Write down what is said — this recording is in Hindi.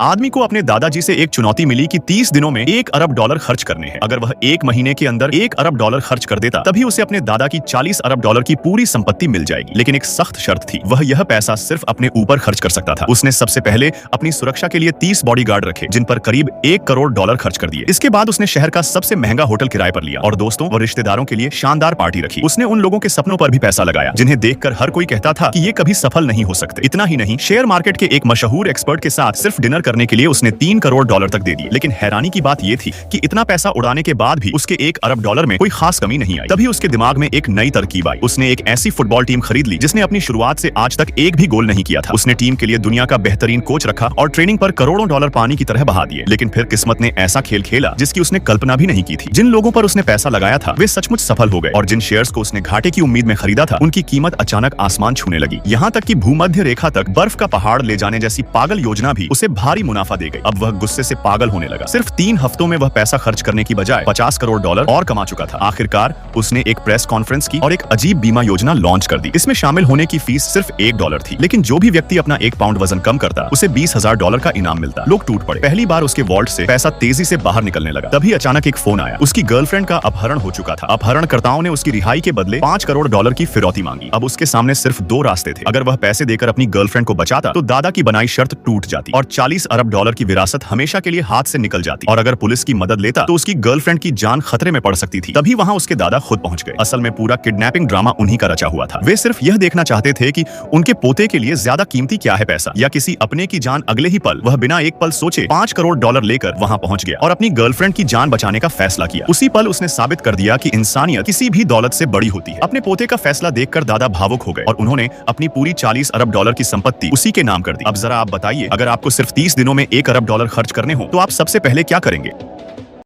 आदमी को अपने दादाजी से एक चुनौती मिली कि 30 दिनों में 1 अरब डॉलर खर्च करने हैं। अगर वह 1 महीने के अंदर 1 अरब डॉलर खर्च कर देता तभी उसे अपने दादा की 40 अरब डॉलर की पूरी संपत्ति मिल जाएगी। लेकिन एक सख्त शर्त थी, वह यह पैसा सिर्फ अपने ऊपर खर्च कर सकता था। उसने सबसे पहले अपनी सुरक्षा के लिए 30 बॉडीगार्ड रखे, जिन पर करीब 1 करोड़ डॉलर खर्च कर दिए। इसके बाद उसने शहर का सबसे महंगा होटल किराए पर लिया और दोस्तों व रिश्तेदारों के लिए शानदार पार्टी रखी। उसने उन लोगों के सपनों पर भी पैसा लगाया जिन्हें देखकर हर कोई कहता था कि ये कभी सफल नहीं हो सकते। इतना ही नहीं, शेयर मार्केट के एक मशहूर एक्सपर्ट के साथ सिर्फ डिनर करने के लिए उसने 3 करोड़ डॉलर तक दे दिए। लेकिन हैरानी की बात यह थी कि इतना पैसा उड़ाने के बाद भी उसके 1 अरब डॉलर में कोई खास कमी नहीं आई। तभी उसके दिमाग में एक नई तरकीब आई। उसने एक ऐसी फुटबॉल टीम खरीद ली जिसने अपनी शुरुआत से आज तक एक भी गोल नहीं किया था। उसने टीम के लिए दुनिया का बेहतरीन कोच रखा और ट्रेनिंग पर करोड़ों डॉलर पानी की तरह बहा दिए। लेकिन फिर किस्मत ने ऐसा खेल खेला जिसकी उसने कल्पना भी नहीं की थी। जिन लोगों पर उसने पैसा लगाया था वे सचमुच सफल हो गए और जिन शेयर्स को उसने घाटे की उम्मीद में खरीदा था उनकी कीमत अचानक आसमान छूने लगी। यहाँ तक कि भूमध्य रेखा तक बर्फ का पहाड़ ले जाने जैसी पागल योजना भी उसे भारी मुनाफा दे गई। अब वह गुस्से से पागल होने लगा। सिर्फ 3 हफ्तों में वह पैसा खर्च करने की बजाय 50 करोड़ डॉलर और कमा चुका था। आखिरकार उसने एक प्रेस कॉन्फ्रेंस की और एक अजीब बीमा योजना लॉन्च कर दी। इसमें शामिल होने की फीस सिर्फ $1 थी, लेकिन जो भी व्यक्ति अपना 1 पाउंड वजन कम करता उसे $20,000 का इनाम मिलता। लोग टूट पड़े। पहली बार उसके वॉल्ट से पैसा तेजी से बाहर निकलने लगा। तभी अचानक एक फोन आया। उसकी गर्लफ्रेंड का अपहरण हो चुका था। अपहरणकर्ताओं ने उसकी रिहाई के बदले $5 करोड़ की फिरौती मांगी। अब उसके सामने सिर्फ 2 रास्ते थे। अगर वह पैसे देकर अपनी गर्लफ्रेंड को बचाता तो दादा की बनाई शर्त टूट जाती और 40 अरब डॉलर की विरासत हमेशा के लिए हाथ से निकल जाती। और अगर पुलिस की मदद लेता तो उसकी गर्लफ्रेंड की जान खतरे में पड़ सकती थी। तभी वहां उसके दादा खुद पहुंच गए। असल में पूरा किडनैपिंग ड्रामा उन्हीं का रचा हुआ था। वे सिर्फ यह देखना चाहते थे कि उनके पोते के लिए ज्यादा कीमती क्या है, पैसा या किसी अपने की जान। अगले ही पल वह बिना एक पल सोचे $5 करोड़ लेकर वहां पहुंच गया और अपनी गर्लफ्रेंड की जान बचाने का फैसला किया। उसी पल उसने साबित कर दिया कि इंसानियत किसी भी दौलत से बड़ी होती है। अपने पोते का फैसला देखकर दादा भावुक हो गए और उन्होंने अपनी पूरी 40 अरब डॉलर की संपत्ति उसी के नाम कर दी। अब जरा आप बताइए, अगर आपको सिर्फ 30 दिनों में 1 अरब डॉलर खर्च करने हो तो आप सबसे पहले क्या करेंगे?